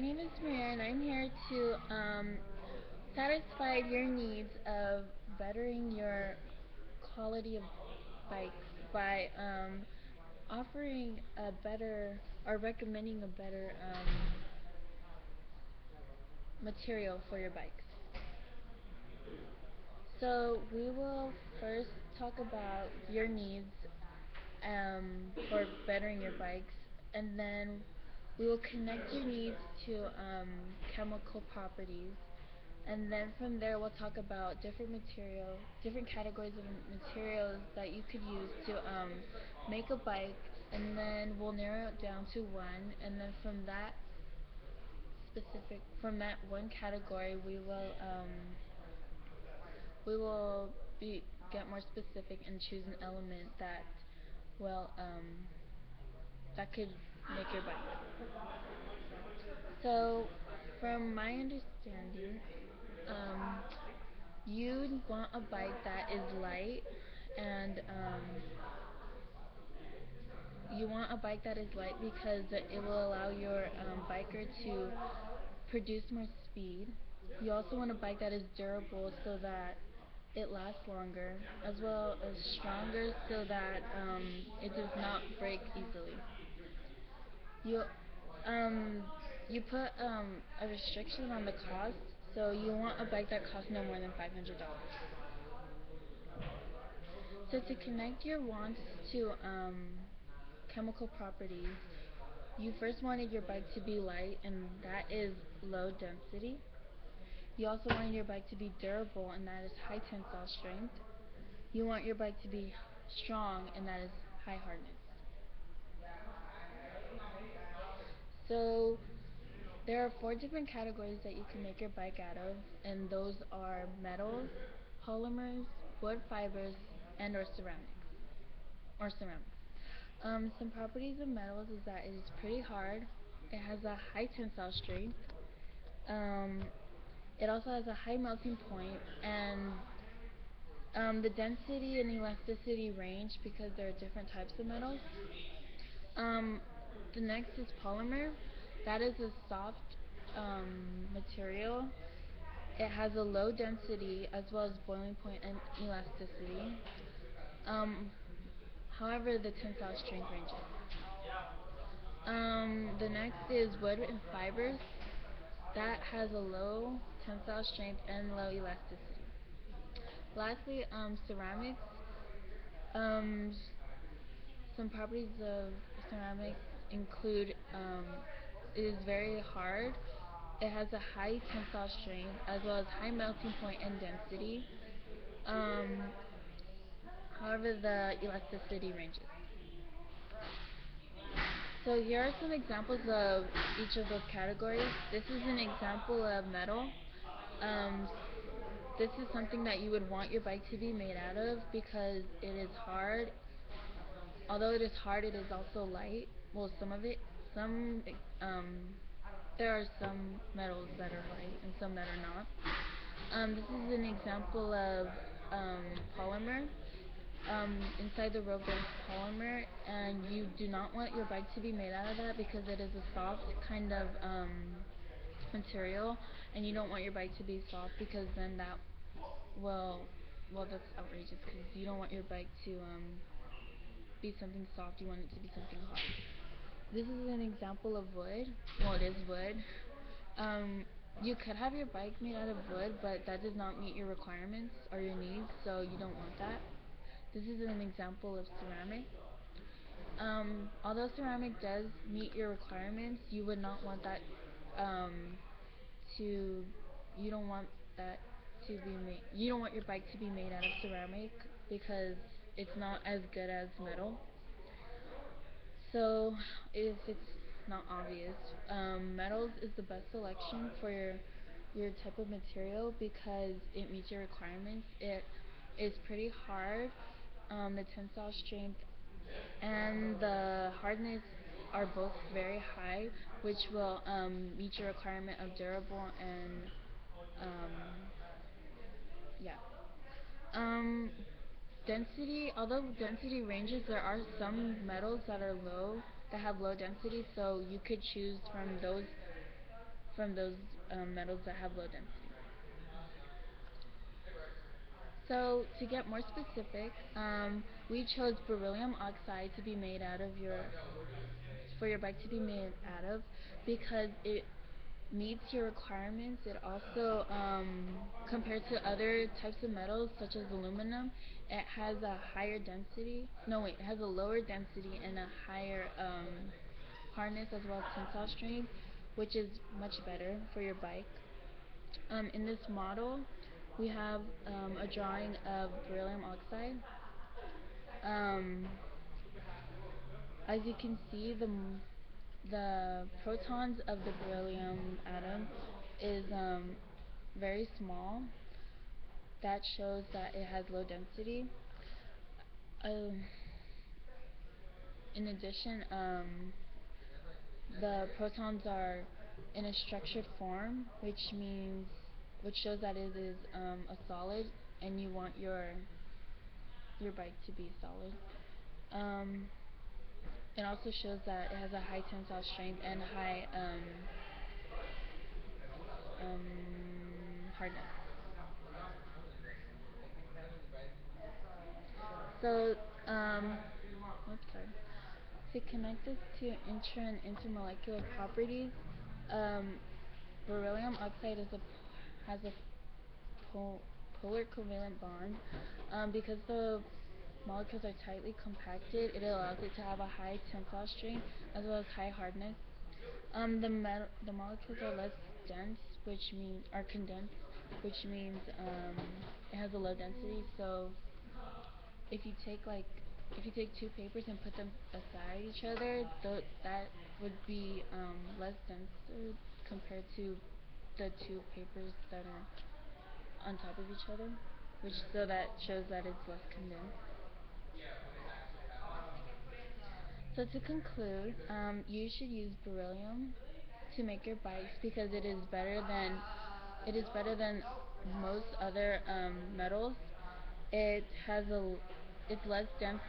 name is Maria, and I'm here to satisfy your needs of bettering your quality of bikes by offering a better or recommending a better material for your bikes. So we will first talk about your needs for bettering your bikes, and then we will connect your needs to chemical properties, and then from there we'll talk about different categories of materials that you could use to make a bike, and then we'll narrow it down to one, and then from that one category we will be get more specific and choose an element will that could make your bike. So, from my understanding, um, you want a bike that is light, and you want a bike that is light because it will allow your biker to produce more speed. You also want a bike that is durable so that it lasts longer, as well as stronger so that it does not break easily. You um you put a restriction on the cost, so you want a bike that costs no more than $500. So to connect your wants to chemical properties, you first wanted your bike to be light, and that is low density. You also wanted your bike to be durable, and that is high tensile strength. You want your bike to be strong, and that is high hardness. So there are four different categories that you can make your bike out of, and those are metals, polymers, wood fibers, and or ceramics. Some properties of metals is that it is pretty hard. It has a high tensile strength. Um, it also has a high melting point, and the density and elasticity range because there are different types of metals. Um, the next is polymer. That is a soft material. It has a low density as well as boiling point and elasticity. Um, however, the tensile strength ranges. The next is wood and fibers. That has a low tensile strength and low elasticity. Lastly, ceramics. Um, some properties of ceramics include it is very hard. It has a high tensile strength as well as high melting point and density. Um, however, the elasticity ranges. So here are some examples of each of those categories. This is an example of metal. Um, this is something that you would want your bike to be made out of because it is hard. Although it is hard, it is also light. Well, some of it. Some um, there are some metals that are light and some that are not. This is an example of polymer. Inside the rope there's polymer, and you do not want your bike to be made out of that because it is a soft kind of material, and you don't want your bike to be soft because then that will, well, that's outrageous because you don't want your bike to be something soft, you want it to be something hard. This is an example of wood. Well, it is wood. Um, you could have your bike made out of wood, but that does not meet your requirements or your needs, so you don't want that. This is an example of ceramic. Although ceramic does meet your requirements, you would not want that um, to. You don't want that to be made. You don't want your bike to be made out of ceramic because it's not as good as metal. So, if it's not obvious, metals is the best selection for your type of material because it meets your requirements. It is pretty hard. The tensile strength and the hardness are both very high, which will meet your requirement of durable and um, yeah. Um, Density, although density ranges, there are some metals that are low, that have low density, so you could choose from those from those metals that have low density. So to get more specific, we chose beryllium oxide to be made out of for your bike to be made out of because it meets your requirements. It also, compared to other types of metals such as aluminum, it has a higher density. No, wait, it has a lower density and a higher hardness as well as tensile strength, which is much better for your bike. In this model, we have a drawing of beryllium oxide. Um, as you can see, the protons of the beryllium atom is very small. That shows that it has low density. Um, in addition, the protons are in a structured form, which shows that it is a solid, and you want your bike to be solid. Um, it also shows that it has a high tensile strength and high hardness. So, oops, sorry. To connect this to intra and intermolecular properties, um, beryllium oxide has a polar covalent bond. Because the molecules are tightly compacted, it allows it to have a high tensile strength as well as high hardness. The molecules are less dense, which means are condensed, which means it has a low density. So if you take like if you take two papers and put them beside each other, that would be less denser compared to the two papers that are on top of each other, which so that shows that it's less condensed. So to conclude, you should use beryllium to make your bikes because it is better than most other metals. It has a it's less dense.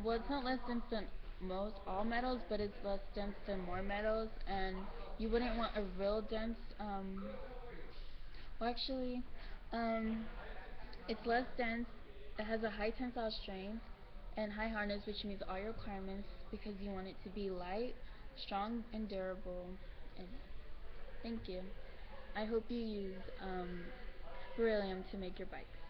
Well, it's not less dense than most all metals, but it's less dense than more metals, and you wouldn't want a real dense. Well, actually, um, it's less dense. It has a high tensile strength and high hardness, which meets all your requirements because you want it to be light, strong, and durable. And thank you. I hope you use beryllium to make your bikes.